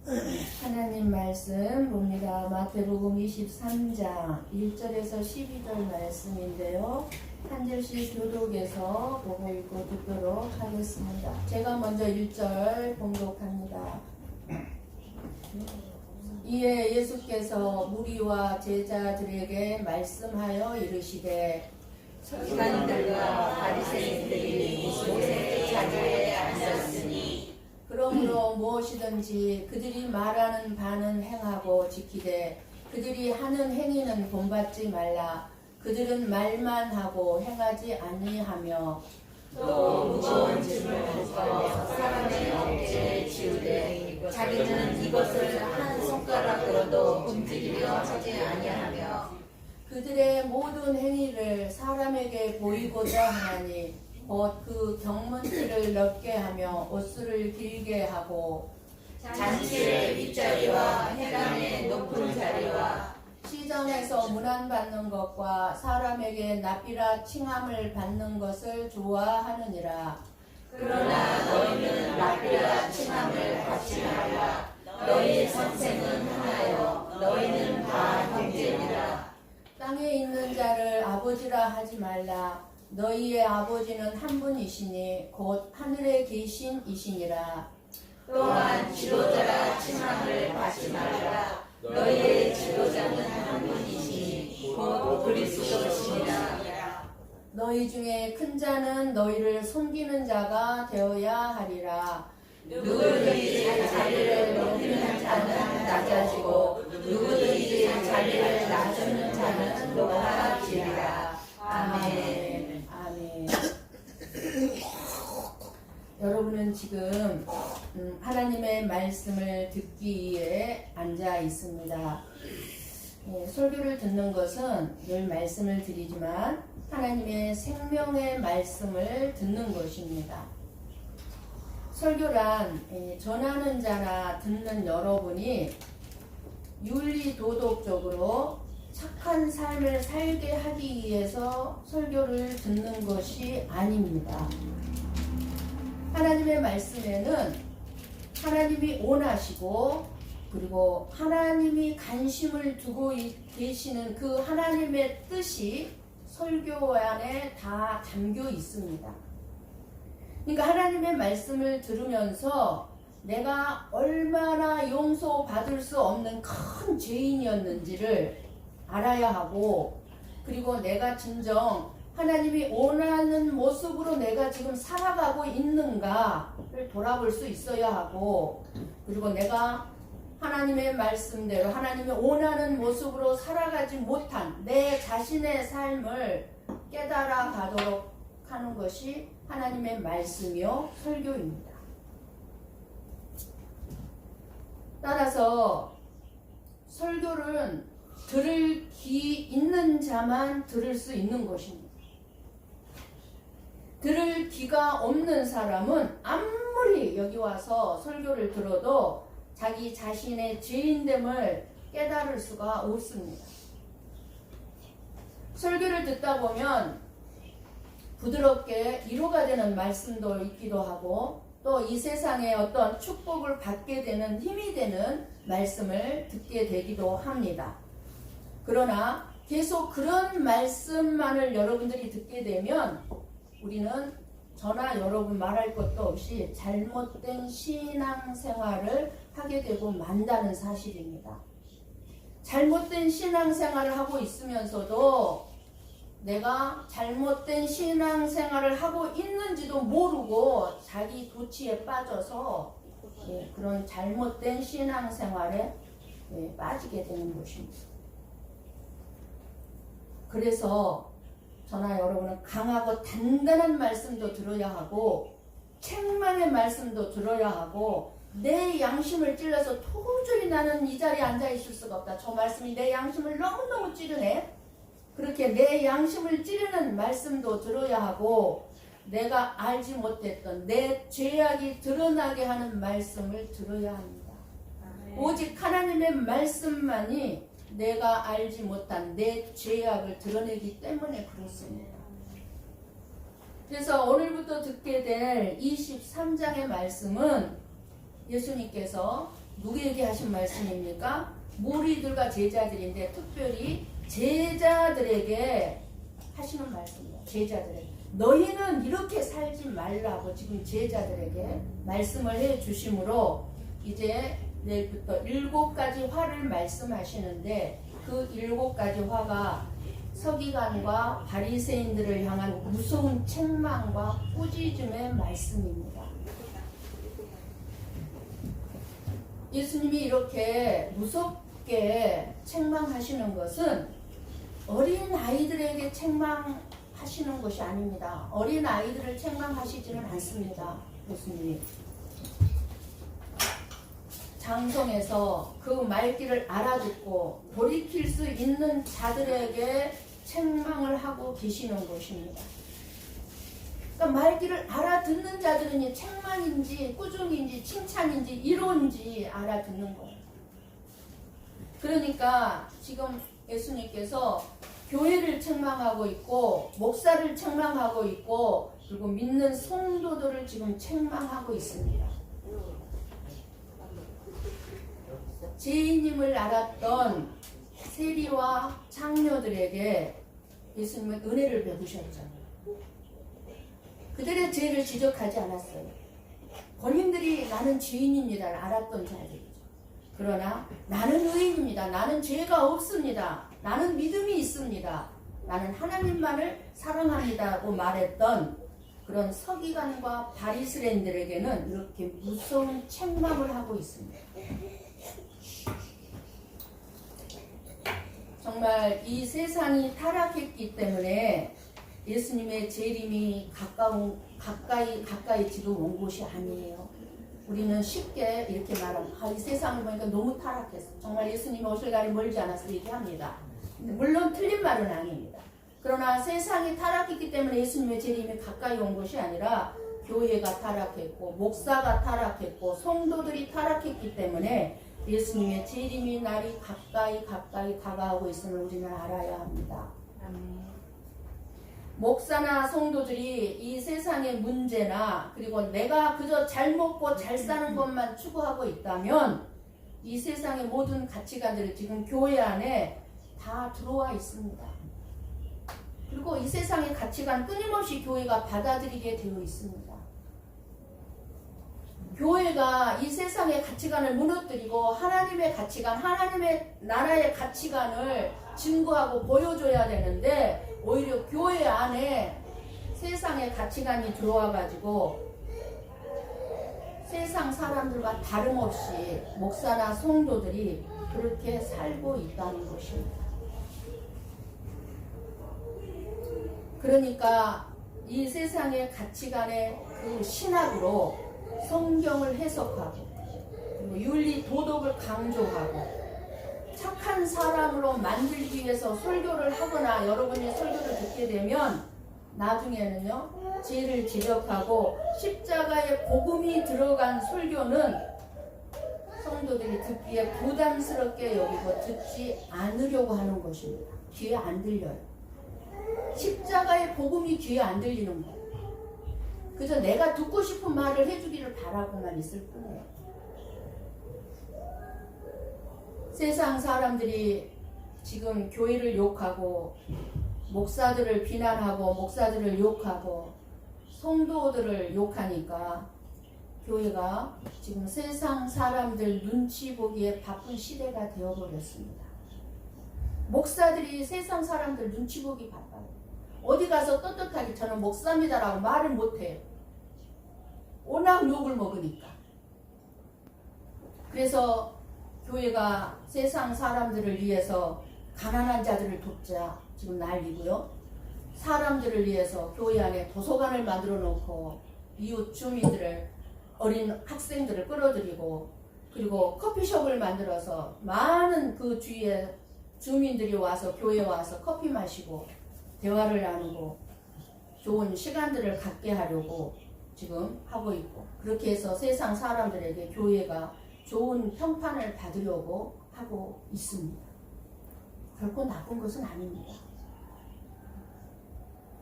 하나님 말씀 봅니다. 마태복음 23장 1절에서 12절 말씀인데요. 한 절씩 교독해서 보고 읽고 듣도록 하겠습니다. 제가 먼저 1절 봉독합니다. 이에 예수께서 무리와 제자들에게 말씀하여 이르시되 서기관들과 바리새인들이 모세의 자리에 앉았으니 그러므로 무엇이든지 그들이 말하는 바는 행하고 지키되 그들이 하는 행위는 본받지 말라. 그들은 말만 하고 행하지 아니하며 또 무거운 짐을 묶어 사람의 어깨에 지우되 자기는 이것을 한 손가락으로도 움직이려 하지 아니하며 그들의 모든 행위를 사람에게 보이고자 하나니 곧 그 경문티를 넓게 하며 옷수를 길게 하고 잔치의 윗자리와 회관의 높은 자리와 시장에서 문안받는 것과 사람에게 납비라 칭함을 받는 것을 좋아하느니라. 그러나 너희는 납비라 칭함을 받지 말라. 너희 선생은 하나요 너희는 다 형제니라. 땅에 있는 자를 아버지라 하지 말라. 너희의 아버지는 한 분이시니 곧 하늘에 계신 이시니라. 또한 지도자라 칭함을 받지 말라. 너희의 지도자는 한 분이시니 곧 그리스도시니라. 너희 중에 큰 자는 너희를 섬기는 자가 되어야 하리라. 누구든지 자리를 높이는 자는 낮아지고 누구든지 자리를 낮추는 자는 높아지리라. 아멘. 아멘. 여러분은 지금 하나님의 말씀을 듣기 위해 앉아 있습니다. 설교를 듣는 것은 늘 말씀을 드리지만 하나님의 생명의 말씀을 듣는 것입니다. 설교란 전하는 자나 듣는 여러분이 윤리도덕적으로 착한 삶을 살게 하기 위해서 설교를 듣는 것이 아닙니다. 하나님의 말씀에는 하나님이 원하시고 그리고 하나님이 관심을 두고 계시는 그 하나님의 뜻이 설교 안에 다 담겨 있습니다. 그러니까 하나님의 말씀을 들으면서 내가 얼마나 용서받을 수 없는 큰 죄인이었는지를 알아야 하고 그리고 내가 진정 하나님이 원하는 모습으로 내가 지금 살아가고 있는가를 돌아볼 수 있어야 하고 그리고 내가 하나님의 말씀대로 하나님이 원하는 모습으로 살아가지 못한 내 자신의 삶을 깨달아 가도록 하는 것이 하나님의 말씀이요 설교입니다. 따라서 설교는 들을 귀 있는 자만 들을 수 있는 것입니다. 들을 귀가 없는 사람은 아무리 여기 와서 설교를 들어도 자기 자신의 죄인됨을 깨달을 수가 없습니다. 설교를 듣다 보면 부드럽게 위로가 되는 말씀도 있기도 하고 또 이 세상에 어떤 축복을 받게 되는 힘이 되는 말씀을 듣게 되기도 합니다. 그러나 계속 그런 말씀만을 여러분들이 듣게 되면 우리는 저나 여러분 말할 것도 없이 잘못된 신앙생활을 하게 되고 만다는 사실입니다. 잘못된 신앙생활을 하고 있으면서도 내가 잘못된 신앙생활을 하고 있는지도 모르고 자기 도취에 빠져서 그런 잘못된 신앙생활에 빠지게 되는 것입니다. 그래서 저나 여러분은 강하고 단단한 말씀도 들어야 하고 책망의 말씀도 들어야 하고 내 양심을 찔러서 도저히 나는 이 자리에 앉아 있을 수가 없다. 저 말씀이 내 양심을 너무너무 찌르네. 그렇게 내 양심을 찌르는 말씀도 들어야 하고 내가 알지 못했던 내 죄악이 드러나게 하는 말씀을 들어야 합니다. 오직 하나님의 말씀만이 내가 알지 못한 내 죄악을 드러내기 때문에 그렇습니다. 그래서 오늘부터 듣게 될 23장의 말씀은 예수님께서 누구에게 하신 말씀입니까? 무리들과 제자들인데 특별히 제자들에게 하시는 말씀이에요. 제자들에게. 너희는 이렇게 살지 말라고 지금 제자들에게 말씀을 해 주심으로 이제 내일부터 7가지 화를 말씀하시는데 그 7가지 화가 서기관과 바리새인들을 향한 무서운 책망과 꾸짖음의 말씀입니다. 예수님이 이렇게 무섭게 책망하시는 것은 어린 아이들에게 책망하시는 것이 아닙니다. 어린 아이들을 책망하시지는 않습니다. 예수님이 장성에서 그 말귀를 알아듣고 돌이킬 수 있는 자들에게 책망을 하고 계시는 것입니다. 그러니까 말귀를 알아듣는 자들은 이 책망인지 꾸중인지 칭찬인지 이론인지 알아듣는 거예요. 그러니까 지금 예수님께서 교회를 책망하고 있고 목사를 책망하고 있고 그리고 믿는 성도들을 지금 책망하고 있습니다. 죄인임을 알았던 세리와 장녀들에게 예수님은 은혜를 베푸셨잖아요. 그들의 죄를 지적하지 않았어요. 본인들이 나는 죄인입니다 알았던 자들이죠. 그러나 나는 의인입니다. 나는 죄가 없습니다. 나는 믿음이 있습니다. 나는 하나님만을 사랑합니다고 말했던 그런 서기관과 바리새인들에게는 이렇게 무서운 책망을 하고 있습니다. 정말 이 세상이 타락했기 때문에 예수님의 재림이 가까이 지금 온 곳이 아니에요. 우리는 쉽게 이렇게 말하면 이 세상을 보니까 너무 타락했어. 정말 예수님이 오실 날이 멀지 않아서 얘기합니다. 물론 틀린 말은 아닙니다. 그러나 세상이 타락했기 때문에 예수님의 재림이 가까이 온 것이 아니라 교회가 타락했고 목사가 타락했고 성도들이 타락했기 때문에 예수님의 재림의 날이 가까이 다가오고 있음을 우리는 알아야 합니다. 목사나 성도들이 이 세상의 문제나 그리고 내가 그저 잘 먹고 잘 사는 것만 추구하고 있다면 이 세상의 모든 가치관들이 지금 교회 안에 다 들어와 있습니다. 그리고 이 세상의 가치관 끊임없이 교회가 받아들이게 되어 있습니다. 교회가 이 세상의 가치관을 무너뜨리고 하나님의 가치관, 하나님의 나라의 가치관을 증거하고 보여줘야 되는데 오히려 교회 안에 세상의 가치관이 들어와가지고 세상 사람들과 다름없이 목사나 성도들이 그렇게 살고 있다는 것입니다. 그러니까 이 세상의 가치관의 그 신학으로 성경을 해석하고 윤리 도덕을 강조하고 착한 사람으로 만들기 위해서 설교를 하거나 여러분이 설교를 듣게 되면 나중에는요 죄를 지적하고 십자가의 복음이 들어간 설교는 성도들이 듣기에 부담스럽게 여기고 듣지 않으려고 하는 것입니다. 귀에 안 들려요. 십자가의 복음이 귀에 안 들리는 거예요. 그저 내가 듣고 싶은 말을 해주기를 바라고만 있을 뿐이에요. 세상 사람들이 지금 교회를 욕하고 목사들을 비난하고 목사들을 욕하고 성도들을 욕하니까 교회가 지금 세상 사람들 눈치 보기에 바쁜 시대가 되어버렸습니다. 목사들이 세상 사람들 눈치 보기 바빠요. 어디 가서 떳떳하게 저는 목사입니다라고 말을 못해요. 워낙 욕을 먹으니까. 그래서 교회가 세상 사람들을 위해서 가난한 자들을 돕자 지금 난리고요. 사람들을 위해서 교회 안에 도서관을 만들어 놓고 이웃 주민들을 어린 학생들을 끌어들이고 그리고 커피숍을 만들어서 많은 그 주위에 주민들이 와서 교회에 와서 커피 마시고 대화를 나누고 좋은 시간들을 갖게 하려고 지금 하고 있고 그렇게 해서 세상 사람들에게 교회가 좋은 평판을 받으려고 하고 있습니다. 결코 나쁜 것은 아닙니다.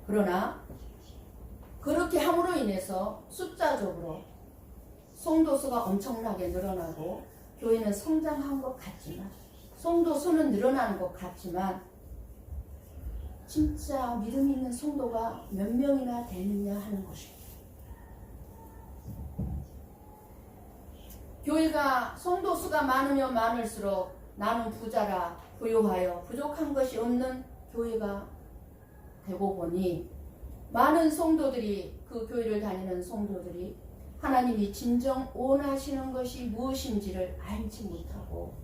그러나 그렇게 함으로 인해서 숫자적으로 성도 수가 엄청나게 늘어나고 교회는 성장한 것 같지만, 성도 수는 늘어나는 것 같지만, 진짜 믿음 있는 성도가 몇 명이나 되느냐 하는 것입니다. 교회가 성도 수가 많으면 많을수록 나는 부자라 부유하여 부족한 것이 없는 교회가 되고 보니, 많은 성도들이, 그 교회를 다니는 성도들이 하나님이 진정 원하시는 것이 무엇인지를 알지 못하고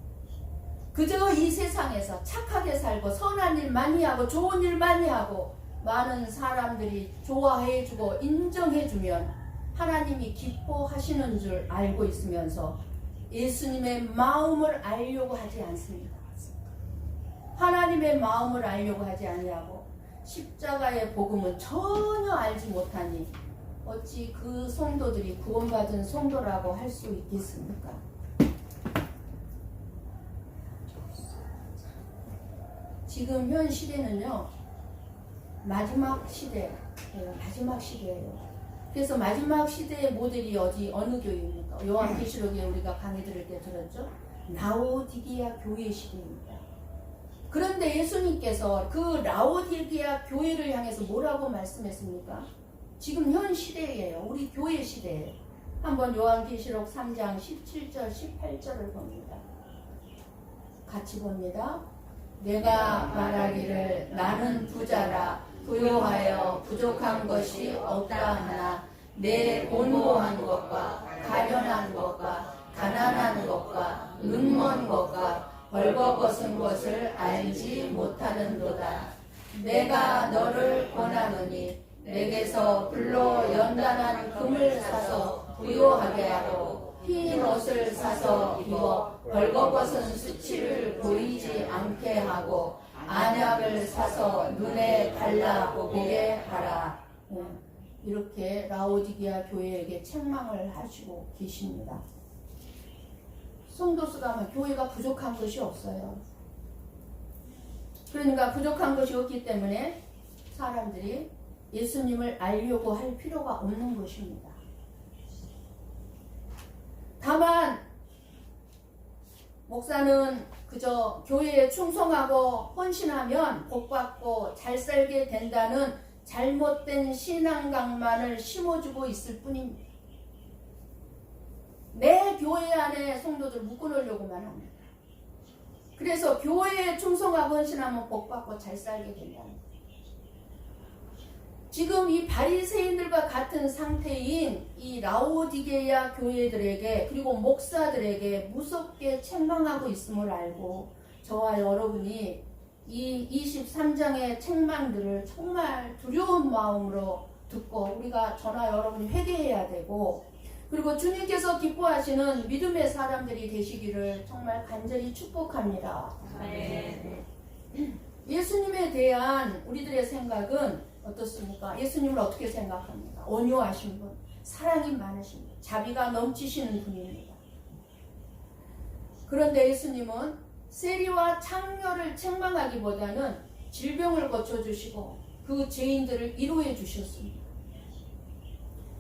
그저 이 세상에서 착하게 살고 선한 일 많이 하고 좋은 일 많이 하고 많은 사람들이 좋아해주고 인정해주면 하나님이 기뻐하시는 줄 알고 있으면서 예수님의 마음을 알려고 하지 않습니다. 하나님의 마음을 알려고 하지 아니하고 십자가의 복음은 전혀 알지 못하니 어찌 그 성도들이 구원받은 성도라고 할 수 있겠습니까? 지금 현 시대는요, 마지막 시대예요. 마지막 시대예요. 그래서 마지막 시대의 모델이 어느 교회입니까? 요한계시록에 우리가 강의 들을 때 들었죠? 라오디게아 교회 시대입니다. 그런데 예수님께서 그 라오디게아 교회를 향해서 뭐라고 말씀했습니까? 지금 현 시대예요. 우리 교회 시대예요. 한번 요한계시록 3장 17절 18절을 봅니다. 같이 봅니다. 내가 말하기를 나는 부자라 부유하여 부족한 것이 없다 하나 내 곤고한 것과 가련한 것과 가난한 것과 눈먼 것과 벌거벗은 것을 알지 못하는도다. 내가 너를 권하노니 내게서 불로 연단한 금을 사서 부유하게 하고 흰 옷을 사서 입어 벌거벗은 수치를 보이지 않게 하고 안약을 사서 눈에 발라보게 하라. 이렇게 라오디게아 교회에게 책망을 하시고 계십니다. 성도수가 교회가 부족한 것이 없어요. 그러니까 부족한 것이 없기 때문에 사람들이 예수님을 알려고 할 필요가 없는 것입니다. 다만 목사는 그저 교회에 충성하고 헌신하면 복받고 잘 살게 된다는 잘못된 신앙각만을 심어주고 있을 뿐입니다. 내 교회 안에 성도들 묶어놓으려고만 합니다. 그래서 교회에 충성하고 헌신하면 복받고 잘 살게 된다는 거예요. 지금 이 바리새인들과 같은 상태인 이 라오디게아 교회들에게 그리고 목사들에게 무섭게 책망하고 있음을 알고 저와 여러분이 이 23장의 책망들을 정말 두려운 마음으로 듣고 우리가 저나 여러분이 회개해야 되고 그리고 주님께서 기뻐하시는 믿음의 사람들이 되시기를 정말 간절히 축복합니다. 네. 예수님에 대한 우리들의 생각은 어떻습니까? 예수님을 어떻게 생각합니까? 온유하신 분, 사랑이 많으신 분, 자비가 넘치시는 분입니다. 그런데 예수님은 세리와 창녀를 책망하기보다는 질병을 고쳐주시고 그 죄인들을 위로해 주셨습니다.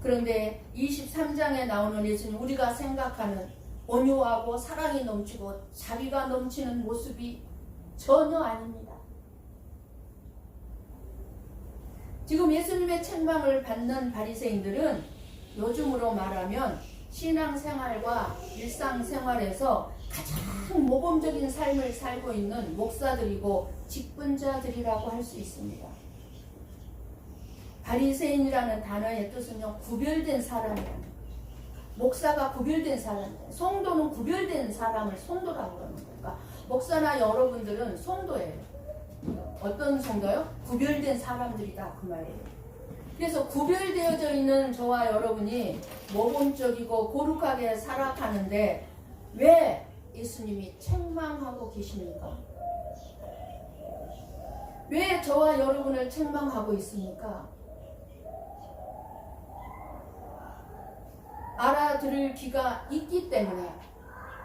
그런데 23장에 나오는 예수님, 우리가 생각하는 온유하고 사랑이 넘치고 자비가 넘치는 모습이 전혀 아닙니다. 지금 예수님의 책망을 받는 바리새인들은 요즘으로 말하면 신앙생활과 일상생활에서 가장 모범적인 삶을 살고 있는 목사들이고 직분자들이라고 할 수 있습니다. 바리새인이라는 단어의 뜻은요, 구별된 사람이라는 거예요. 목사가 구별된 사람이에요. 성도는 구별된 사람을 성도라고 그러는 거예요. 그러니까 목사나 여러분들은 성도예요. 어떤 성도요? 구별된 사람들이다 그 말이에요. 그래서 구별되어져 있는 저와 여러분이 모범적이고 거룩하게 살아가는데 왜 예수님이 책망하고 계십니까? 왜 저와 여러분을 책망하고 있습니까? 알아들을 귀가 있기 때문에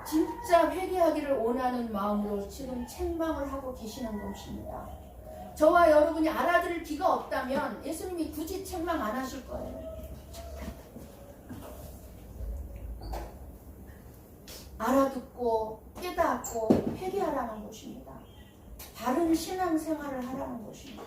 진짜 회개하기를 원하는 마음으로 지금 책망을 하고 계시는 것입니다. 저와 여러분이 알아들을 귀가 없다면 예수님이 굳이 책망 안 하실 거예요. 알아듣고 깨닫고 회개하라는 것입니다. 바른 신앙생활을 하라는 것입니다.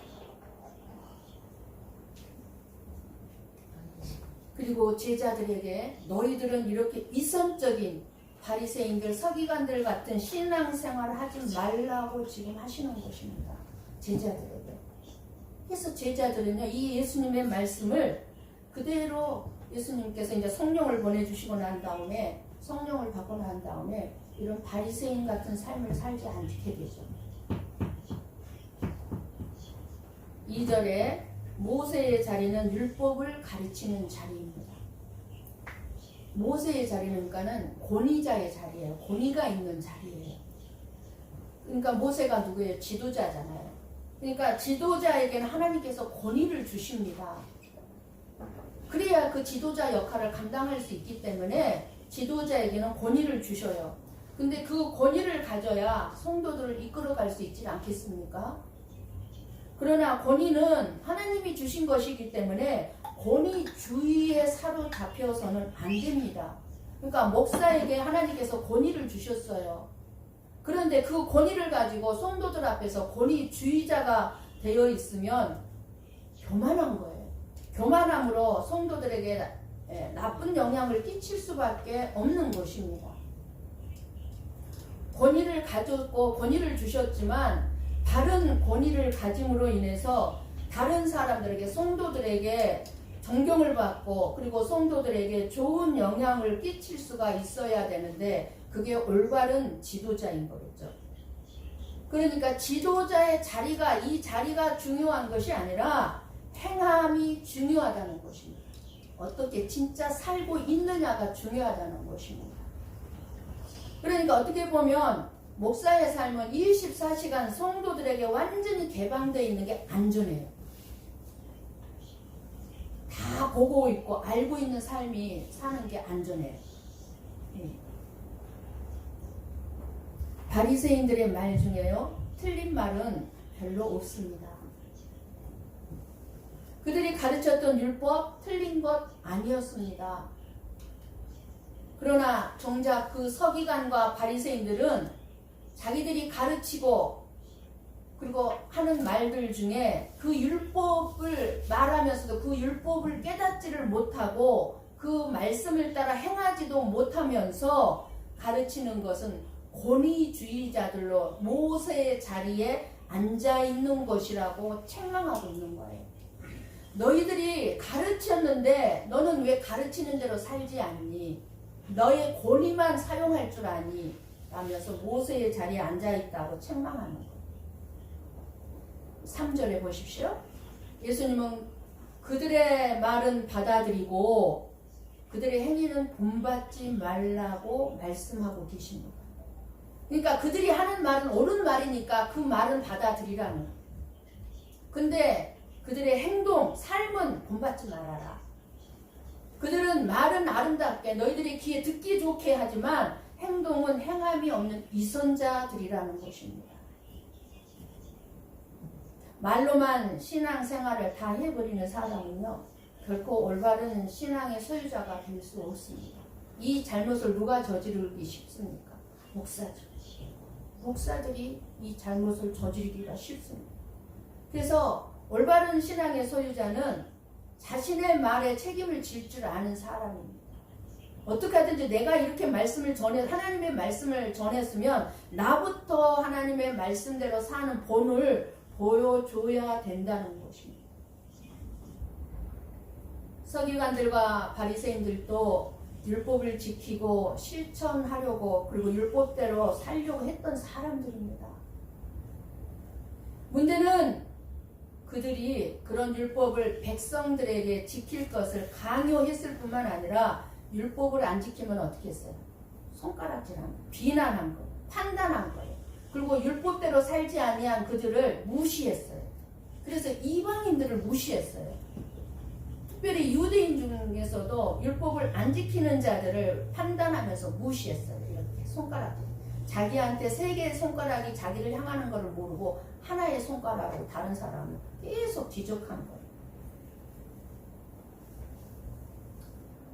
그리고 제자들에게 너희들은 이렇게 이성적인 바리새인들, 서기관들 같은 신앙생활을 하지 말라고 지금 하시는 것입니다. 제자들에게. 그래서 제자들은요, 이 예수님의 말씀을 그대로 예수님께서 이제 성령을 보내주시고 난 다음에, 성령을 받고 난 다음에 이런 바리새인 같은 삶을 살지 않게 되죠. 2절에 모세의 자리는 율법을 가르치는 자리입니다. 모세의 자리는가는 권위자의 자리예요. 권위가 있는 자리예요. 그러니까 모세가 누구예요? 지도자잖아요. 그러니까 지도자에게는 하나님께서 권위를 주십니다. 그래야 그 지도자 역할을 감당할 수 있기 때문에 지도자에게는 권위를 주셔요. 근데 그 권위를 가져야 성도들을 이끌어갈 수 있지 않겠습니까? 그러나 권위는 하나님이 주신 것이기 때문에 권위주의에 사로잡혀서는 안 됩니다. 그러니까 목사에게 하나님께서 권위를 주셨어요. 그런데 그 권위를 가지고 성도들 앞에서 권위주의자가 되어 있으면 교만한 거예요. 교만함으로 성도들에게 나쁜 영향을 끼칠 수밖에 없는 것입니다. 권위를 가졌고 권위를 주셨지만 다른 권위를 가짐으로 인해서 다른 사람들에게, 성도들에게 존경을 받고 그리고 성도들에게 좋은 영향을 끼칠 수가 있어야 되는데 그게 올바른 지도자인 거겠죠. 그러니까 지도자의 자리가, 이 자리가 중요한 것이 아니라 행함이 중요하다는 것입니다. 어떻게 진짜 살고 있느냐가 중요하다는 것입니다. 그러니까 어떻게 보면 목사의 삶은 24시간 성도들에게 완전히 개방되어 있는 게 안전해요. 다 보고 있고 알고 있는 삶이 사는 게 안전해요. 바리새인들의 말 중에요, 틀린 말은 별로 없습니다. 그들이 가르쳤던 율법 틀린 것 아니었습니다. 그러나 정작 그 서기관과 바리새인들은 자기들이 가르치고 그리고 하는 말들 중에 그 율법을 말하면서도 그 율법을 깨닫지를 못하고 그 말씀을 따라 행하지도 못하면서 가르치는 것은 권위주의자들로 모세의 자리에 앉아있는 것이라고 책망하고 있는 거예요. 너희들이 가르쳤는데 너는 왜 가르치는 대로 살지 않니? 너의 권위만 사용할 줄 아니? 라면서 모세의 자리에 앉아있다고 책망하는 거예요. 3절에 보십시오. 예수님은 그들의 말은 받아들이고 그들의 행위는 본받지 말라고 말씀하고 계십니다. 그러니까 그들이 하는 말은 옳은 말이니까 그 말은 받아들이라는 거예요. 근데 그들의 행동, 삶은 본받지 말아라. 그들은 말은 아름답게 너희들이 귀에 듣기 좋게 하지만 행동은 행함이 없는 위선자들이라는 것입니다. 말로만 신앙생활을 다 해버리는 사람은요, 결코 올바른 신앙의 소유자가 될 수 없습니다. 이 잘못을 누가 저지르기 쉽습니까? 목사들이 이 잘못을 저지르기가 쉽습니다. 그래서 올바른 신앙의 소유자는 자신의 말에 책임을 질 줄 아는 사람입니다. 어떻게 하든지 내가 이렇게 말씀을 하나님의 말씀을 전했으면 나부터 하나님의 말씀대로 사는 본을 보여줘야 된다는 것입니다. 서기관들과 바리새인들도 율법을 지키고 실천하려고 그리고 율법대로 살려고 했던 사람들입니다. 문제는 그들이 그런 율법을 백성들에게 지킬 것을 강요했을 뿐만 아니라 율법을 안 지키면 어떻게 했어요? 손가락질한 거예요. 비난한 거예요. 판단한 거예요. 그리고 율법대로 살지 아니한 그들을 무시했어요. 그래서 이방인들을 무시했어요. 특별히 유대인 중에서도 율법을 안 지키는 자들을 판단하면서 무시했어요. 이렇게 손가락질. 자기한테 3개의 손가락이 자기를 향하는 것을 모르고 하나의 손가락으로 다른 사람을 계속 지적한 거예요.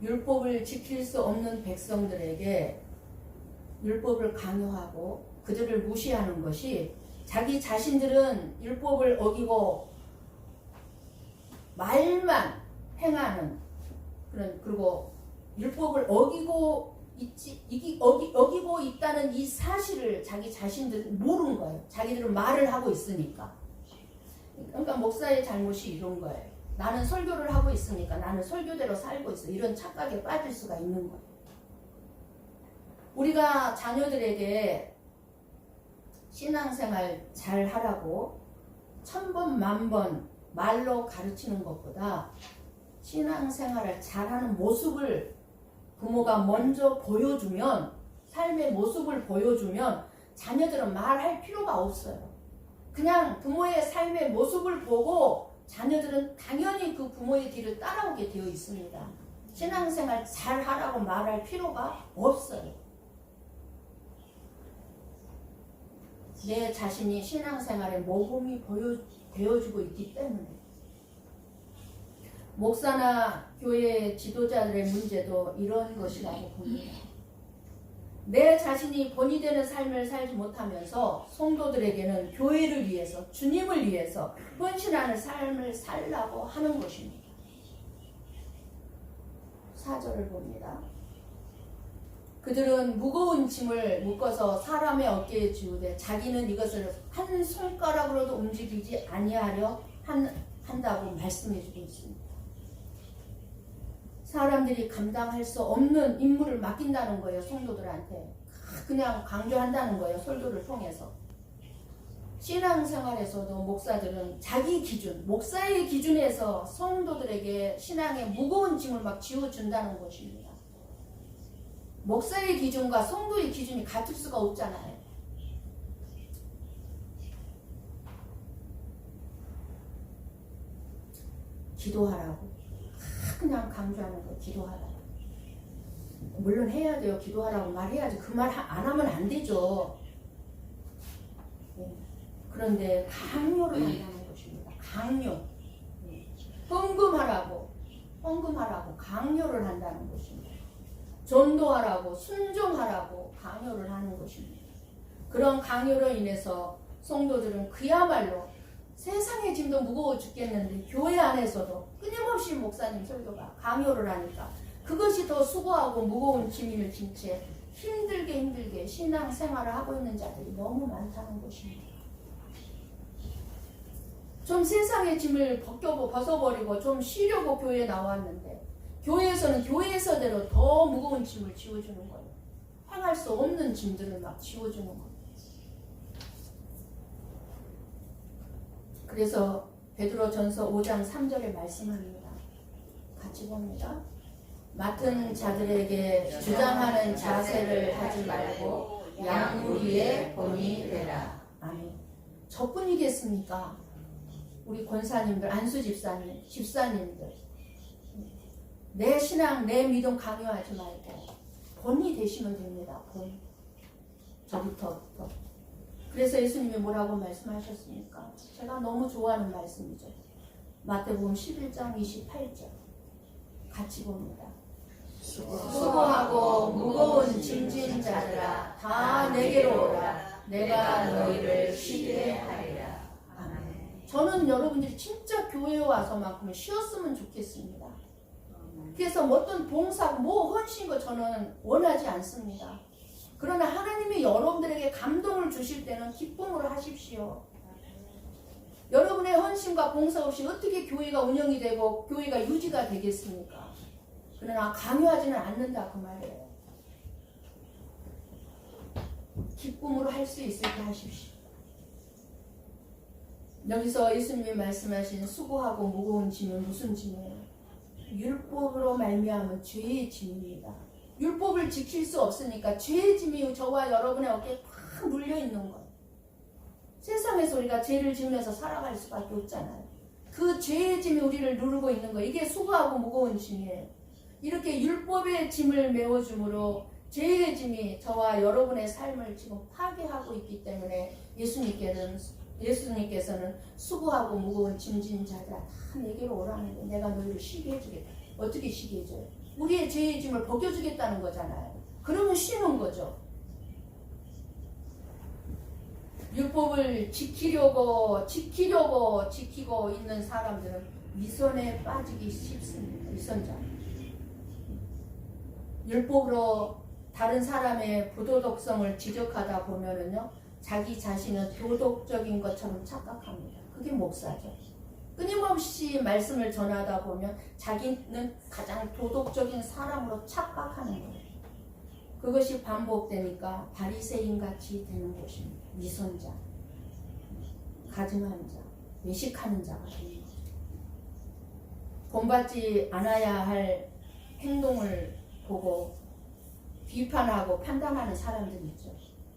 율법을 지킬 수 없는 백성들에게 율법을 강요하고 그들을 무시하는 것이 자기 자신들은 율법을 어기고 말만 행하는 그런, 그리고 율법을 어기고 어기고 있다는 이 사실을 자기 자신들은 모르는 거예요. 자기들은 말을 하고 있으니까. 그러니까 목사의 잘못이 이런 거예요. 나는 설교를 하고 있으니까 나는 설교대로 살고 있어. 이런 착각에 빠질 수가 있는 거예요. 우리가 자녀들에게 신앙생활 잘 하라고 1000번 만번 말로 가르치는 것보다 신앙생활을 잘하는 모습을 부모가 먼저 보여주면, 삶의 모습을 보여주면 자녀들은 말할 필요가 없어요. 그냥 부모의 삶의 모습을 보고 자녀들은 당연히 그 부모의 뒤를 따라오게 되어 있습니다. 신앙생활 잘 하라고 말할 필요가 없어요. 내 자신이 신앙생활의 모범이 되어주고 있기 때문에. 목사나 교회 지도자들의 문제도 이런 것이라고 봅니다. 내 자신이 본이 되는 삶을 살지 못하면서 성도들에게는 교회를 위해서, 주님을 위해서 헌신하는 삶을 살라고 하는 것입니다. 4절을 봅니다. 그들은 무거운 짐을 묶어서 사람의 어깨에 지우되 자기는 이것을 한 손가락으로도 움직이지 아니하려 한다고 말씀해 주고 있습니다. 사람들이 감당할 수 없는 임무를 맡긴다는 거예요. 성도들한테 그냥 강조한다는 거예요. 설교를 통해서. 신앙생활에서도 목사들은 자기 기준, 목사의 기준에서 성도들에게 신앙의 무거운 짐을 막 지워준다는 것입니다. 목사의 기준과 성도의 기준이 같을 수가 없잖아요. 기도하라고 그냥 강조하는 거. 기도하라고. 물론 해야 돼요. 기도하라고 말해야지. 그 말 안 하면 안 되죠. 그런데 강요를 한다는 것입니다. 강요. 헌금하라고 강요를 한다는 것입니다. 전도하라고, 순종하라고 강요를 하는 것입니다. 그런 강요로 인해서 성도들은 그야말로 세상의 짐도 무거워 죽겠는데 교회 안에서도 끊임없이 목사님 설교가 강요를 하니까 그것이 더 수고하고 무거운 짐을 진 채 힘들게 신앙생활을 하고 있는 자들이 너무 많다는 것입니다. 좀 세상의 짐을 벗어버리고 좀 쉬려고 교회에 나왔는데 교회에서는 교회에서대로 더 무거운 짐을 지워주는 거예요. 행할 수 없는 짐들을 막 지워주는 거예요. 그래서 베드로전서 5장 3절에 말씀합니다. 같이 봅니다. 맡은 자들에게 주장하는 자세를 하지 말고 양무리의 본이 되라. 아멘. 저뿐이겠습니까? 우리 권사님들, 안수 집사님들 내 신앙, 내 믿음 강요하지 말고 본이 되시면 됩니다. 본. 저부터부터. 그래서 예수님이 뭐라고 말씀하셨습니까? 제가 너무 좋아하는 말씀이죠. 마태복음 11장 28절 같이 봅니다. 수고하고 무거운 짐진 자들아 다 내게로 오라. 내가 너희를 쉬게 하리라. 아멘. 저는 여러분들이 진짜 교회에 와서만큼은 쉬었으면 좋겠습니다. 그래서 어떤 봉사, 헌신 거 저는 원하지 않습니다. 그러나 하나님이 여러분들에게 감동을 주실 때는 기쁨으로 하십시오. 여러분의 헌신과 봉사 없이 어떻게 교회가 운영이 되고 교회가 유지가 되겠습니까? 그러나 강요하지는 않는다 그 말이에요. 기쁨으로 할 수 있을 때 하십시오. 여기서 예수님이 말씀하신 수고하고 무거운 짐은 무슨 짐이에요? 율법으로 말미암은 죄의 짐입니다. 율법을 지킬 수 없으니까 죄의 짐이 저와 여러분의 어깨에 꽉 물려있는 거예요. 세상에서 우리가 죄를 지으면서 살아갈 수밖에 없잖아요. 그 죄의 짐이 우리를 누르고 있는 거예요. 이게 수고하고 무거운 짐이에요. 이렇게 율법의 짐을 메워줌으로 죄의 짐이 저와 여러분의 삶을 지금 파괴하고 있기 때문에 예수님께서는 수고하고 무거운 짐진 자들아 다 내게로 오라는데 내가 너희를 쉬게 해주겠다. 어떻게 쉬게 해줘요? 우리의 죄의 짐을 벗겨주겠다는 거잖아요. 그러면 쉬는 거죠. 율법을 지키고 있는 사람들은 위선에 빠지기 쉽습니다. 위선자. 율법으로 다른 사람의 부도덕성을 지적하다 보면은요, 자기 자신은 도덕적인 것처럼 착각합니다. 그게 목사죠. 끊임없이 말씀을 전하다 보면 자기는 가장 도덕적인 사람으로 착각하는 거예요. 그것이 반복되니까 바리새인 같이 되는 것입니다. 위선자, 가증하는 자, 외식하는 자가 되는 거죠. 본받지 않아야 할 행동을 보고 비판하고 판단하는 사람들이 있죠.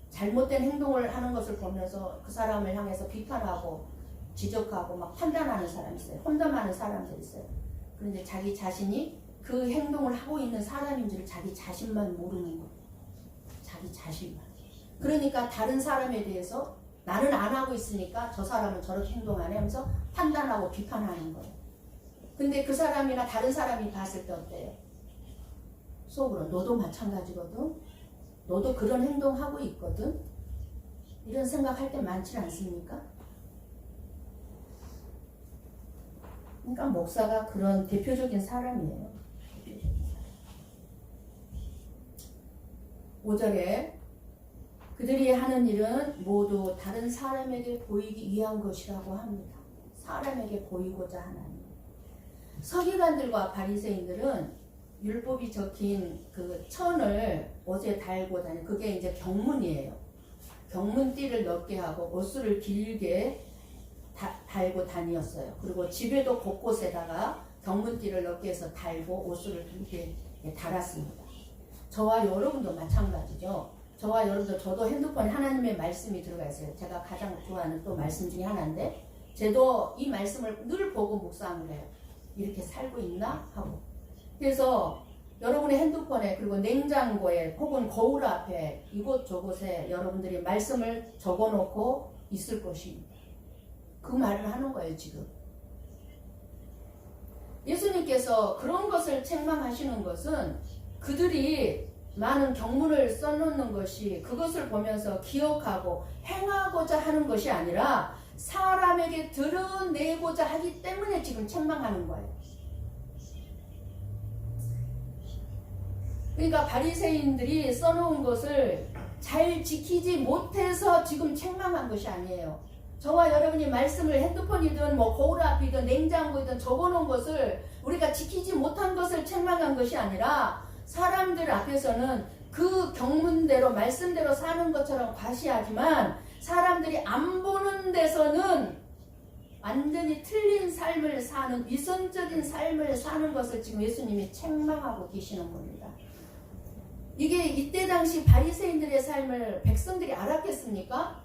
잘못된 행동을 하는 것을 보면서 그 사람을 향해서 비판하고 지적하고 막 판단하는 사람이 있어요. 혼담하는 사람들이 있어요. 그런데 자기 자신이 그 행동을 하고 있는 사람인 줄 자기 자신만 모르는 거예요. 자기 자신만. 그러니까 다른 사람에 대해서 나는 안 하고 있으니까 저 사람은 저렇게 행동하네 하면서 판단하고 비판하는 거예요. 근데 그 사람이나 다른 사람이 봤을 때 어때요? 속으로 너도 마찬가지거든. 너도 그런 행동하고 있거든. 이런 생각할 때 많지 않습니까? 그러니까 목사가 그런 대표적인 사람이에요. 5절에 그들이 하는 일은 모두 다른 사람에게 보이기 위한 것이라고 합니다. 사람에게 보이고자 하나니. 서기관들과 바리새인들은 율법이 적힌 그 천을 옷에 달고 다니, 그게 이제 경문이에요. 경문띠를 넓게 하고 옷수를 길게 달고 다녔어요. 그리고 집에도 곳곳에다가 경문띠를 넓게 해서 달고 옷수를 길게 달았습니다. 저와 여러분도 마찬가지죠. 저와 여러분도, 저도 핸드폰에 하나님의 말씀이 들어가 있어요. 제가 가장 좋아하는 또 말씀 중에 하나인데, 저도 이 말씀을 늘 보고 묵상을 해요. 이렇게 살고 있나 하고. 그래서 여러분의 핸드폰에, 그리고 냉장고에 혹은 거울 앞에 이곳저곳에 여러분들이 말씀을 적어놓고 있을 것입니다. 그 말을 하는 거예요, 지금. 예수님께서 그런 것을 책망하시는 것은 그들이 많은 경문을 써놓는 것이 그것을 보면서 기억하고 행하고자 하는 것이 아니라 사람에게 드러내고자 하기 때문에 지금 책망하는 거예요. 그러니까 바리새인들이 써놓은 것을 잘 지키지 못해서 지금 책망한 것이 아니에요. 저와 여러분이 말씀을 핸드폰이든 뭐 거울 앞이든 냉장고이든 적어놓은 것을 우리가 지키지 못한 것을 책망한 것이 아니라 사람들 앞에서는 그 경문대로 말씀대로 사는 것처럼 과시하지만 사람들이 안 보는 데서는 완전히 틀린 삶을 사는, 위선적인 삶을 사는 것을 지금 예수님이 책망하고 계시는 겁니다. 이게 이때 당시 바리새인들의 삶을 백성들이 알았겠습니까?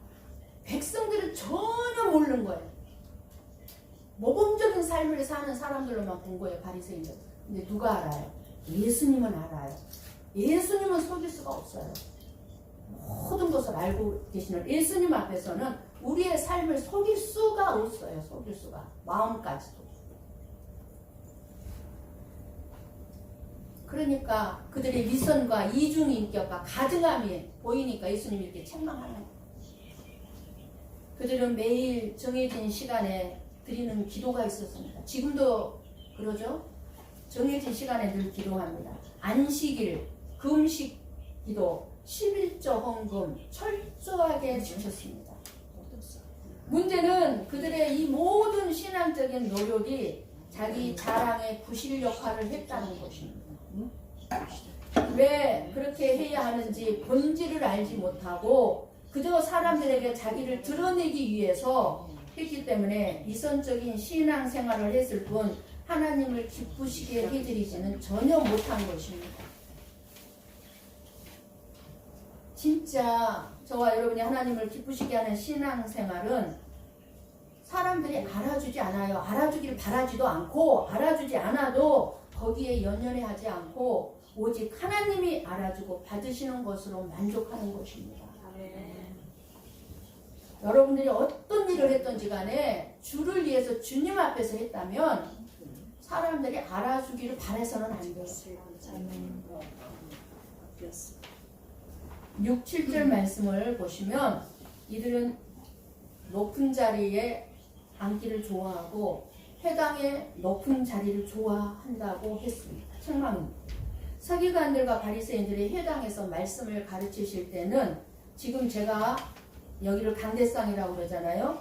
백성들은 전혀 모르는 거예요. 모범적인 삶을 사는 사람들로만 본 거예요, 바리새인들. 근데 누가 알아요? 예수님은 알아요. 예수님은 속일 수가 없어요. 모든 것을 알고 계시는 예수님 앞에서는 우리의 삶을 속일 수가 없어요. 속일 수가. 마음까지도. 그러니까 그들의 위선과 이중인격과 가증함이 보이니까 예수님이 이렇게 책망하는 거예요. 그들은 매일 정해진 시간에 드리는 기도가 있었습니다. 지금도 그러죠? 정해진 시간에 늘 기도합니다. 안식일, 금식 기도, 11조 헌금 철저하게 지켰습니다. 문제는 그들의 이 모든 신앙적인 노력이 자기 자랑의 구실 역할을 했다는 것입니다. 왜 그렇게 해야 하는지 본질을 알지 못하고 그저 사람들에게 자기를 드러내기 위해서 했기 때문에 이선적인 신앙생활을 했을 뿐 하나님을 기쁘시게 해드리지는 전혀 못한 것입니다. 진짜 저와 여러분이 하나님을 기쁘시게 하는 신앙생활은 사람들이 알아주지 않아요. 알아주길 바라지도 않고 알아주지 않아도 거기에 연연해하지 않고 오직 하나님이 알아주고 받으시는 것으로 만족하는 것입니다. 여러분들이 어떤 일을 했든지 간에 주를 위해서 주님 앞에서 했다면 사람들이 알아주기를 바라서는 안 돼요. 6, 7절 말씀을 보시면 이들은 높은 자리에 앉기를 좋아하고 회당의 높은 자리를 좋아한다고 했습니다. 책망입니다. 서기관들과 바리새인들이 회당에서 말씀을 가르치실 때는 지금 제가 여기를 강대상이라고 그러잖아요.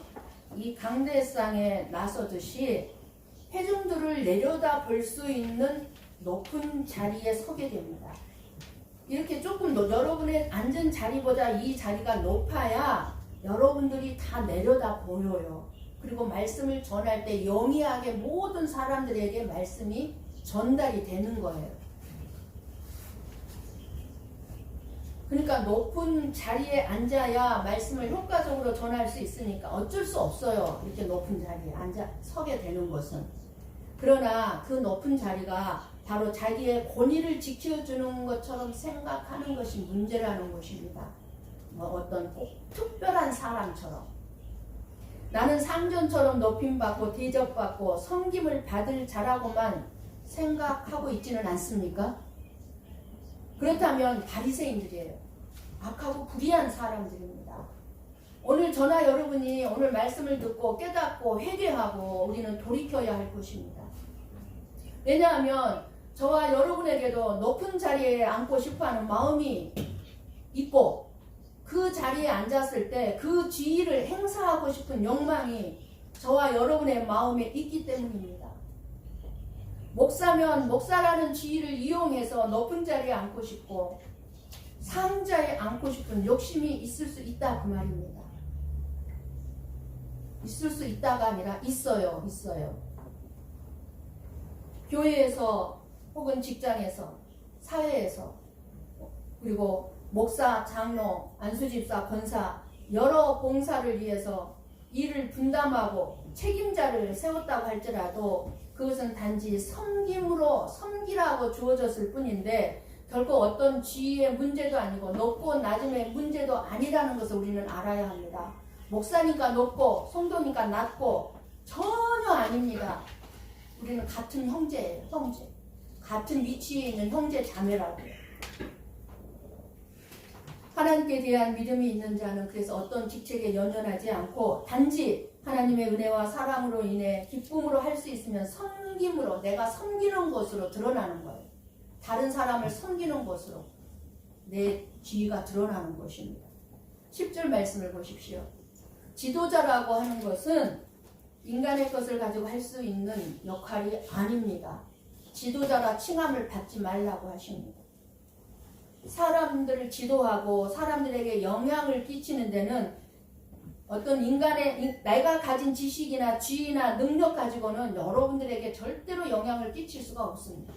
이 강대상에 나서듯이 회중들을 내려다 볼 수 있는 높은 자리에 서게 됩니다. 이렇게 조금 여러분의 앉은 자리보다 이 자리가 높아야 여러분들이 다 내려다 보여요. 그리고 말씀을 전할 때 영리하게 모든 사람들에게 말씀이 전달이 되는 거예요. 그러니까 높은 자리에 앉아야 말씀을 효과적으로 전할 수 있으니까 어쩔 수 없어요. 이렇게 높은 자리에 서게 되는 것은. 그러나 그 높은 자리가 바로 자기의 권위를 지켜주는 것처럼 생각하는 것이 문제라는 것입니다. 어떤 특별한 사람처럼. 나는 상전처럼 높임받고 대접받고 섬김을 받을 자라고만 생각하고 있지는 않습니까? 그렇다면 바리새인들이에요. 악하고 불의한 사람들입니다. 오늘 저나 여러분이 오늘 말씀을 듣고 깨닫고 회개하고 우리는 돌이켜야 할 것입니다. 왜냐하면 저와 여러분에게도 높은 자리에 앉고 싶어하는 마음이 있고 그 자리에 앉았을 때 그 지위를 행사하고 싶은 욕망이 저와 여러분의 마음에 있기 때문입니다. 목사면 목사라는 지위를 이용해서 높은 자리에 앉고 싶고 상자에 앉고 싶은 욕심이 있을 수 있다 그 말입니다. 있을 수 있다가 아니라 있어요. 교회에서 혹은 직장에서 사회에서 그리고 목사, 장로, 안수집사, 권사 여러 봉사를 위해서 일을 분담하고 책임자를 세웠다고 할지라도 그것은 단지 섬기라고 주어졌을 뿐인데 결코 어떤 지위의 문제도 아니고 높고 낮음의 문제도 아니라는 것을 우리는 알아야 합니다. 목사니까 높고 성도니까 낮고 전혀 아닙니다. 우리는 같은 형제예요. 형제. 같은 위치에 있는 형제 자매라고요. 하나님께 대한 믿음이 있는 자는 그래서 어떤 직책에 연연하지 않고 단지 하나님의 은혜와 사랑으로 인해 기쁨으로 할 수 있으면 섬김으로 내가 섬기는 것으로 드러나는 거예요. 다른 사람을 섬기는 것으로 내 지위가 드러나는 것입니다. 10절 말씀을 보십시오. 지도자라고 하는 것은 인간의 것을 가지고 할 수 있는 역할이 아닙니다. 지도자라 칭함을 받지 말라고 하십니다. 사람들을 지도하고 사람들에게 영향을 끼치는 데는 어떤 인간의 내가 가진 지식이나 지위나 능력 가지고는 여러분들에게 절대로 영향을 끼칠 수가 없습니다.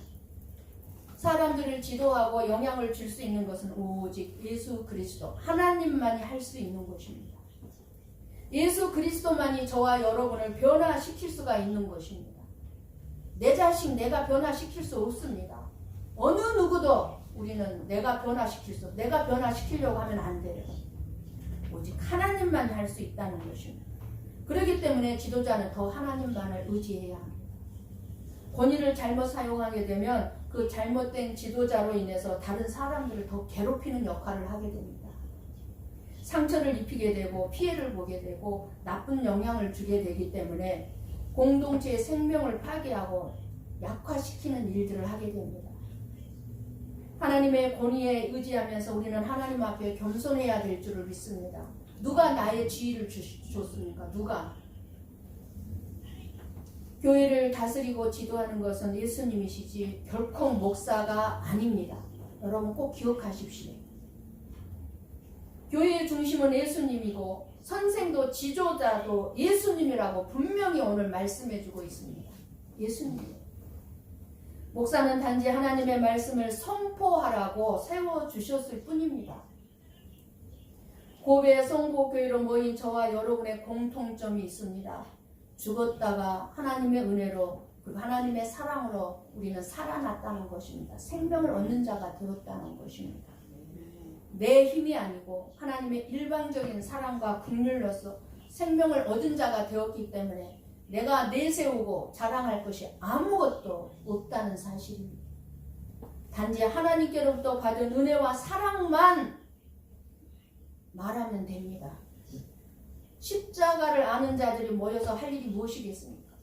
사람들을 지도하고 영향을 줄 수 있는 것은 오직 예수 그리스도 하나님만이 할 수 있는 것입니다. 예수 그리스도만이 저와 여러분을 변화시킬 수가 있는 것입니다. 내 자식 내가 변화시킬 수 없습니다. 어느 누구도 우리는 내가 변화시키려고 하면 안 돼요. 오직 하나님만 할 수 있다는 것입니다. 그렇기 때문에 지도자는 더 하나님만을 의지해야 합니다. 권위를 잘못 사용하게 되면 그 잘못된 지도자로 인해서 다른 사람들을 더 괴롭히는 역할을 하게 됩니다. 상처를 입히게 되고 피해를 보게 되고 나쁜 영향을 주게 되기 때문에 공동체의 생명을 파괴하고 약화시키는 일들을 하게 됩니다. 하나님의 권위에 의지하면서 우리는 하나님 앞에 겸손해야 될 줄을 믿습니다. 누가 나의 지위를 줬습니까? 누가? 교회를 다스리고 지도하는 것은 예수님이시지 결코 목사가 아닙니다. 여러분 꼭 기억하십시오. 교회의 중심은 예수님이고 선생도 지도자도 예수님이라고 분명히 오늘 말씀해주고 있습니다. 예수님. 목사는 단지 하나님의 말씀을 선포하라고 세워주셨을 뿐입니다. 고베 성도교회로 모인 저와 여러분의 공통점이 있습니다. 죽었다가 하나님의 은혜로 그리고 하나님의 사랑으로 우리는 살아났다는 것입니다. 생명을 얻는 자가 되었다는 것입니다. 내 힘이 아니고 하나님의 일방적인 사랑과 긍휼로서 생명을 얻은 자가 되었기 때문에 내가 내세우고 자랑할 것이 아무것도 없다는 사실입니다. 단지 하나님께로부터 받은 은혜와 사랑만 말하면 됩니다. 십자가를 아는 자들이 모여서 할 일이 무엇이겠습니까?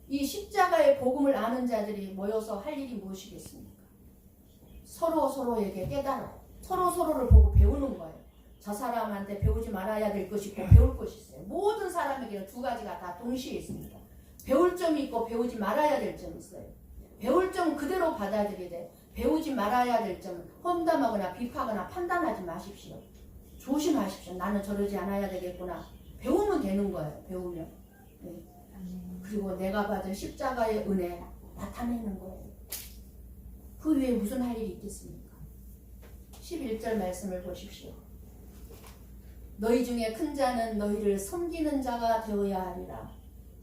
이 십자가의 복음을 아는 자들이 모여서 할 일이 무엇이겠습니까? 서로 서로에게 깨달아 서로 서로를 보고 배우는 거예요. 저 사람한테 배우지 말아야 될 것이 있고 배울 것이 있어요. 모든 사람에게는 두 가지가 다 동시에 있습니다. 배울 점이 있고 배우지 말아야 될 점이 있어요. 배울 점은 그대로 받아들이되 배우지 말아야 될 점은 험담하거나 비파하거나 판단하지 마십시오. 조심하십시오. 나는 저러지 않아야 되겠구나. 배우면 되는 거예요. 배우면. 네. 그리고 내가 받은 십자가의 은혜 나타내는 거예요. 그 위에 무슨 할 일이 있겠습니까? 11절 말씀을 보십시오. 너희 중에 큰 자는 너희를 섬기는 자가 되어야 하리라.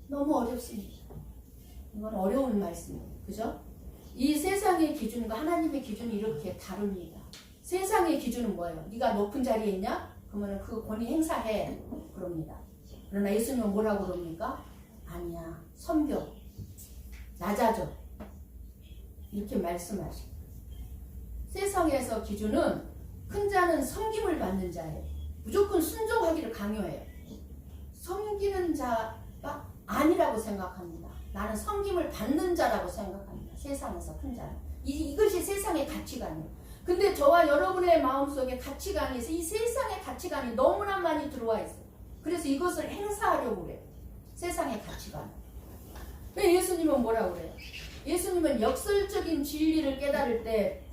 너무 어렵습니다. 이건 어려운 말씀이에요. 그죠? 이 세상의 기준과 하나님의 기준이 이렇게 다릅니다. 세상의 기준은 뭐예요? 네가 높은 자리에 있냐? 그러면 그 권위 행사해. 그럽니다. 그러나 예수님은 뭐라고 그럽니까? 아니야. 섬겨. 낮아져. 이렇게 말씀하십니다. 세상에서 기준은 큰 자는 섬김을 받는 자예요. 무조건 순종하기를 강요해요. 섬기는 자가 아니라고 생각합니다. 나는 섬김을 받는 자라고 생각합니다. 세상에서 큰 자는. 이것이 세상의 가치관이에요. 근데 저와 여러분의 마음속에 가치관이 있어요. 이 세상의 가치관이 너무나 많이 들어와 있어요. 그래서 이것을 행사하려고 그래요. 세상의 가치관. 왜 예수님은 뭐라고 그래요? 예수님은 역설적인 진리를 깨달을 때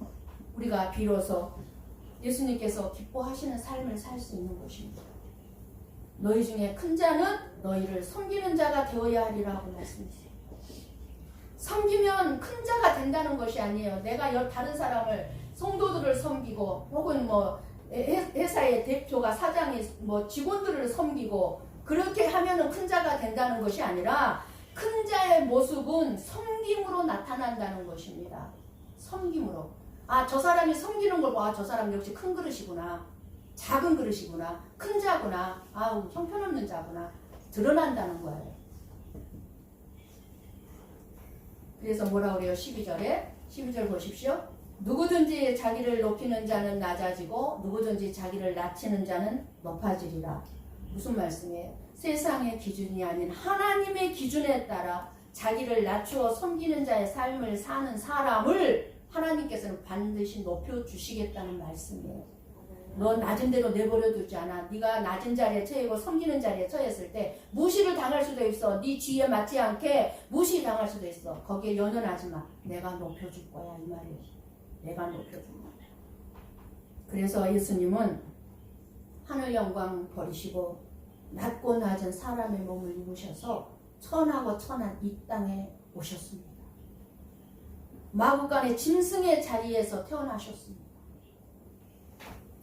우리가 비로소 예수님께서 기뻐하시는 삶을 살 수 있는 것입니다. 너희 중에 큰 자는 너희를 섬기는 자가 되어야 하리라 하고 말씀했어요. 섬기면 큰 자가 된다는 것이 아니에요. 내가 다른 사람을 성도들을 섬기고 혹은 뭐 회사의 대표가 사장이 뭐 직원들을 섬기고 그렇게 하면은 큰 자가 된다는 것이 아니라 큰 자의 모습은 섬김으로 나타난다는 것입니다. 섬김으로. 아, 저 사람이 섬기는 걸 봐. 저 사람 역시 큰 그릇이구나. 작은 그릇이구나. 큰 자구나. 아우, 형편없는 자구나. 드러난다는 거예요. 그래서 뭐라 그래요? 12절 보십시오. 누구든지 자기를 높이는 자는 낮아지고 누구든지 자기를 낮추는 자는 높아지리라. 무슨 말씀이에요? 세상의 기준이 아닌 하나님의 기준에 따라 자기를 낮추어 섬기는 자의 삶을 사는 사람을 하나님께서는 반드시 높여주시겠다는 말씀이에요. 너 낮은 대로 내버려 두지 않아. 네가 낮은 자리에 처해고 섬기는 자리에 처했을 때 무시를 당할 수도 있어. 네 지위에 맞지 않게 무시당할 수도 있어. 거기에 연연하지 마. 내가 높여줄 거야 이 말이에요. 내가 높여줄 거야. 그래서 예수님은 하늘 영광 버리시고 낮고 낮은 사람의 몸을 입으셔서 천하고 천한 이 땅에 오셨습니다. 마구간의 짐승의 자리에서 태어나셨습니다.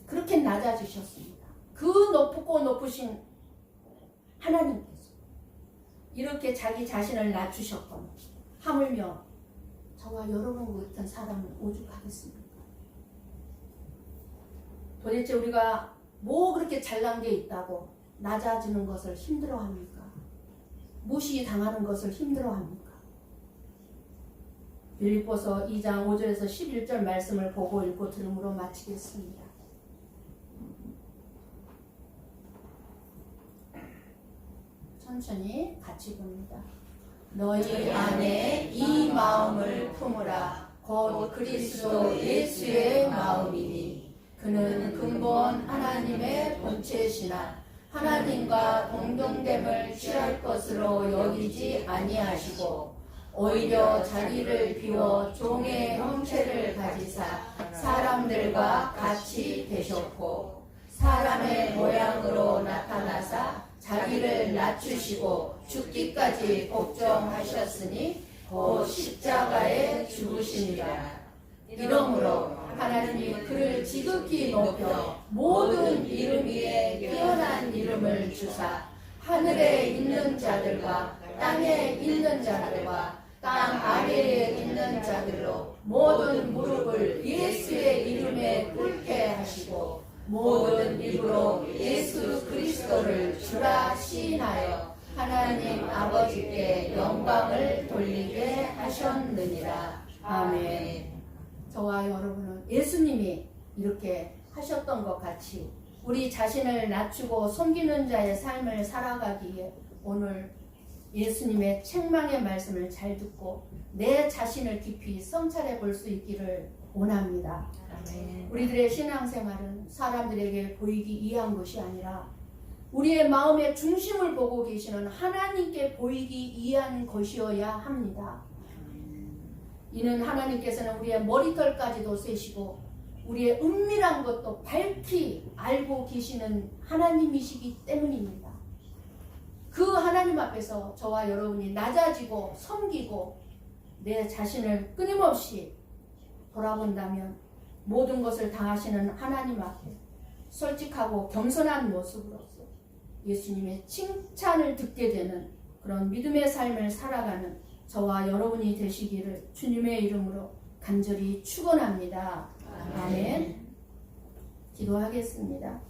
그렇게 낮아지셨습니다. 그 높고 높으신 하나님께서 이렇게 자기 자신을 낮추셨거늘 하물며 저와 여러분 같은 사람은 오죽하겠습니까? 도대체 우리가 뭐 그렇게 잘난 게 있다고 낮아지는 것을 힘들어합니까? 무시당하는 것을 힘들어합니까? 빌립보서 2장 5절에서 11절 말씀을 보고 읽고 들음으로 마치겠습니다. 천천히 같이 봅니다. 너희 안에 이 마음을 품으라. 곧 그리스도 예수의 마음이니 그는 근본 하나님의 본체시나 하나님과 동등됨을 취할 것으로 여기지 아니하시고 오히려 자기를 비워 종의 형체를 가지사 사람들과 같이 되셨고 사람의 모양으로 나타나사 자기를 낮추시고 죽기까지 복종하셨으니 곧 십자가에 죽으시니라. 이러므로 하나님이 그를 지극히 높여 모든 이름 위에 뛰어난 이름을 주사 하늘에 있는 자들과 땅에 있는 자들과 땅 아래에 있는 자들로 모든 무릎을 예수의 이름에 꿇게 하시고 모든 입으로 예수 그리스도를 주라 시인하여 하나님 아버지께 영광을 돌리게 하셨느니라. 아멘. 저와 여러분은 예수님이 이렇게 하셨던 것 같이 우리 자신을 낮추고 섬기는 자의 삶을 살아가기에 오늘 예수님의 책망의 말씀을 잘 듣고 내 자신을 깊이 성찰해 볼 수 있기를 원합니다. 아멘. 우리들의 신앙생활은 사람들에게 보이기 이한 것이 아니라 우리의 마음의 중심을 보고 계시는 하나님께 보이기 이한 것이어야 합니다. 이는 하나님께서는 우리의 머리털까지도 세시고 우리의 은밀한 것도 밝히 알고 계시는 하나님이시기 때문입니다. 그 하나님 앞에서 저와 여러분이 낮아지고 섬기고 내 자신을 끊임없이 돌아본다면 모든 것을 당하시는 하나님 앞에 솔직하고 겸손한 모습으로서 예수님의 칭찬을 듣게 되는 그런 믿음의 삶을 살아가는 저와 여러분이 되시기를 주님의 이름으로 간절히 축원합니다. 아멘. 기도하겠습니다.